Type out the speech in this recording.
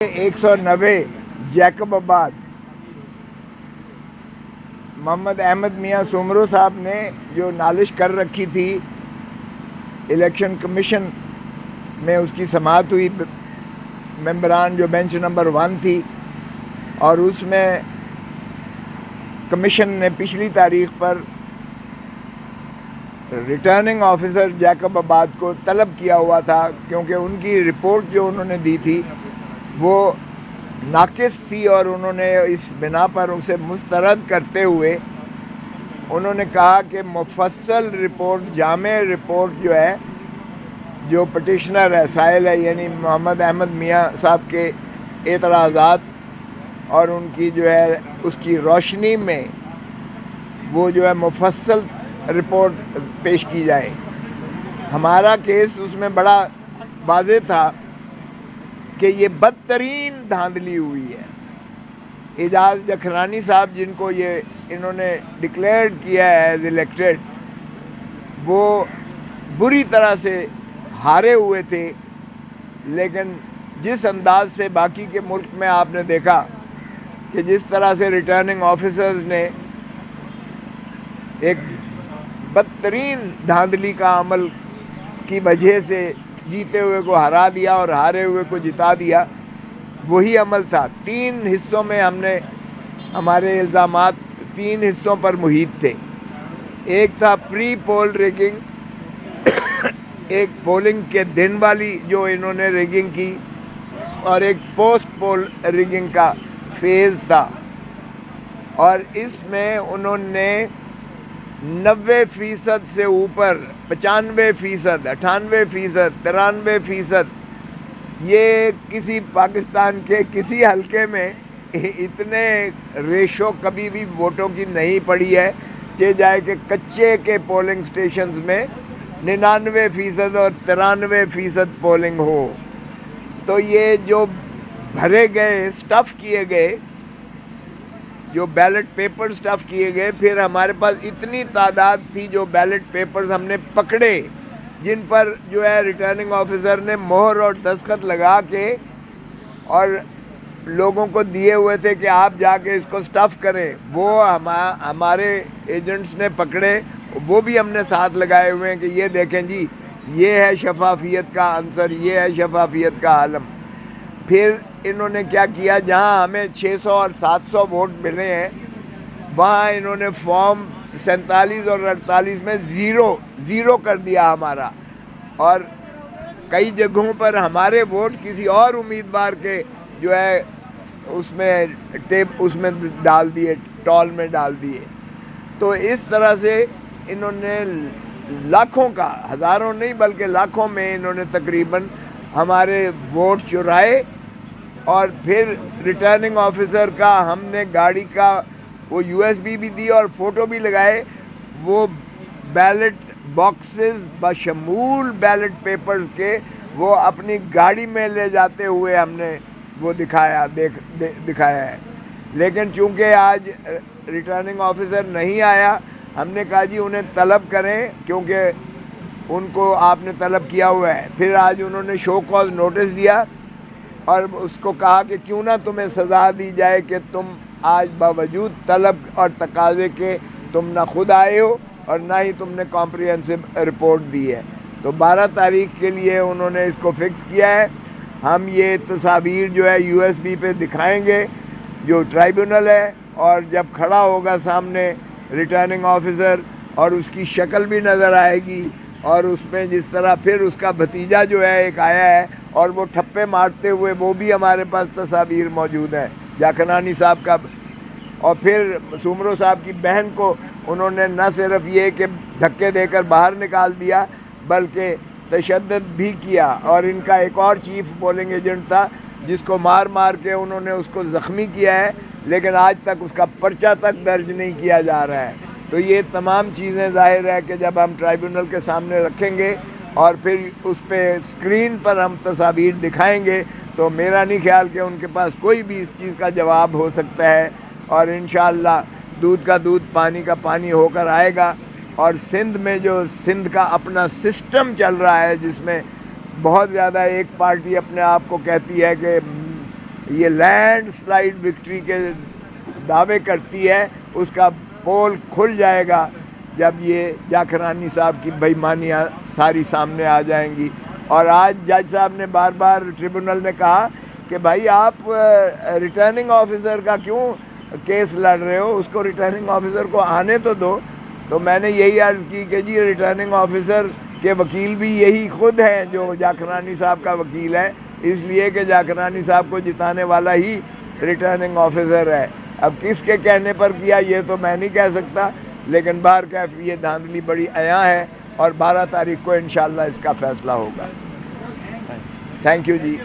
190 Jacob आबाद मोहम्मद अहमद मियाँ सुमरो साहब ने जो नालिश कर रखी थी, इलेक्शन कमीशन में उसकी समाअत हुई, मेंबरान जो बेंच नंबर 1 थी, और उसमें कमीशन ने पिछली तारीख पर रिटर्निंग ऑफिसर जैकब आबाद को तलब किया हुआ था, क्योंकि उनकी रिपोर्ट जो उन्होंने दी थी वो नाकिस थी, और उन्होंने इस बिना पर उसे मुस्तरद करते हुए उन्होंने कहा कि मुफस्सल रिपोर्ट, जामे रिपोर्ट जो है, जो पटिशनर है, साइल है, यानी मोहम्मद अहमद मियाँ साहब के एतराज़ात और उनकी जो है उसकी रोशनी में वो जो है मुफस्सल रिपोर्ट पेश की जाए। हमारा केस उसमें बड़ा वाज़ेह था कि ये बदतरीन धांधली हुई है। एजाज जखरानी साहब, जिनको ये इन्होंने डिक्लेयर किया है एज इलेक्टेड, वो बुरी तरह से हारे हुए थे, लेकिन जिस अंदाज से बाकी के मुल्क में आपने देखा कि जिस तरह से रिटर्निंग ऑफिसर्स ने एक बदतरीन धांधली का अमल की वजह से जीते हुए को हरा दिया और हारे हुए को जिता दिया, वही अमल था। 3 हिस्सों में हमने हमारे इल्ज़ामात 3 हिस्सों पर मुहित थे। एक था प्री पोल रिगिंग, एक पोलिंग के दिन वाली जो इन्होंने रिगिंग की, और एक पोस्ट पोल रिगिंग का फेज़ था, और इसमें उन्होंने 90% से ऊपर 95%, 98%, 93%, ये किसी पाकिस्तान के किसी हलके में इतने रेशो कभी भी वोटों की नहीं पड़ी है, चाहे जाए कि कच्चे के पोलिंग स्टेशंस में 99% और 93% पोलिंग हो। तो ये जो भरे गए, स्टफ़ किए गए, जो बैलेट पेपर स्टफ़ किए गए, फिर हमारे पास इतनी तादाद थी जो बैलेट पेपर्स हमने पकड़े, जिन पर जो है रिटर्निंग ऑफिसर ने मोहर और दस्तखत लगा के और लोगों को दिए हुए थे कि आप जाके इसको स्टफ़ करें। वो हमारे एजेंट्स ने पकड़े, वो भी हमने साथ लगाए हुए हैं कि ये देखें जी, ये है शफाफियत का अंसर, ये है शफाफियत का आलम। फिर इन्होंने क्या किया, जहां हमें 600 और 700 वोट मिले हैं, वहां इन्होंने फॉर्म 47 और 48 में ज़ीरो कर दिया हमारा, और कई जगहों पर हमारे वोट किसी और उम्मीदवार के जो है उसमें डाल दिए, टॉल में डाल दिए। तो इस तरह से इन्होंने लाखों का, हज़ारों नहीं बल्कि लाखों में इन्होंने तकरीबन हमारे वोट चुराए। और फिर रिटर्निंग ऑफिसर का हमने गाड़ी का वो USB भी दी और फ़ोटो भी लगाए, वो बैलेट बॉक्सेस बशमूल बैलेट पेपर्स के वो अपनी गाड़ी में ले जाते हुए हमने वो दिखाया है। लेकिन चूंकि आज रिटर्निंग ऑफिसर नहीं आया, हमने कहा जी उन्हें तलब करें, क्योंकि उनको आपने तलब किया हुआ है। फिर आज उन्होंने शो कॉज नोटिस दिया और उसको कहा कि क्यों ना तुम्हें सज़ा दी जाए कि तुम आज बावजूद तलब और तकाजे के तुम ना खुद आए हो और ना ही तुमने कॉम्प्रिहेंसिव रिपोर्ट दी है। तो 12 तारीख के लिए उन्होंने इसको फ़िक्स किया है। हम ये तस्वीर जो है USB पे दिखाएंगे जो ट्राइब्यूनल है, और जब खड़ा होगा सामने रिटर्निंग ऑफिसर और उसकी शक्ल भी नज़र आएगी, और उसमें जिस तरह फिर उसका भतीजा जो है एक आया है और वो ठप्पे मारते हुए, वो भी हमारे पास तस्वीर मौजूद है जाखनानी साहब का। और फिर सुमरो साहब की बहन को उन्होंने न सिर्फ ये कि धक्के देकर बाहर निकाल दिया, बल्कि तशद्दुद भी किया। और इनका एक और चीफ पोलिंग एजेंट था जिसको मार मार के उन्होंने उसको ज़ख्मी किया है, लेकिन आज तक उसका पर्चा तक दर्ज नहीं किया जा रहा है। तो ये तमाम चीज़ें ज़ाहिर है कि जब हम ट्राइब्यूनल के सामने रखेंगे और फिर उस पर स्क्रीन पर हम तस्वीर दिखाएंगे, तो मेरा नहीं ख्याल कि उनके पास कोई भी इस चीज़ का जवाब हो सकता है। और इंशाअल्लाह दूध का दूध, पानी का पानी होकर आएगा। और सिंध में जो सिंध का अपना सिस्टम चल रहा है, जिसमें बहुत ज़्यादा एक पार्टी अपने आप को कहती है कि یہ لینڈ سلائیڈ وکٹری کے دعوے کرتی ہے، اس کا پول کھل جائے گا جب یہ جاکرانی صاحب کی بےایمانیاں ساری سامنے آ جائیں گی۔ اور آج جج صاحب نے بار بار ٹریبونل نے کہا کہ بھائی آپ ریٹرننگ آفیسر کا کیوں کیس لڑ رہے ہو، اس کو ریٹرننگ آفیسر کو آنے تو دو۔ تو میں نے یہی عرض کی کہ جی ریٹرننگ آفیسر کے وکیل بھی یہی خود ہیں جو جاکرانی صاحب کا وکیل ہے، اس لیے کہ جاکرانی صاحب کو جتانے والا ہی ریٹرننگ آفیسر ہے۔ اب کس کے کہنے پر کیا یہ تو میں نہیں کہہ سکتا، لیکن بہرکیف یہ دھاندلی بڑی عیاں ہے اور 12 تاریخ کو انشاءاللہ اس کا فیصلہ ہوگا۔ Thank you G.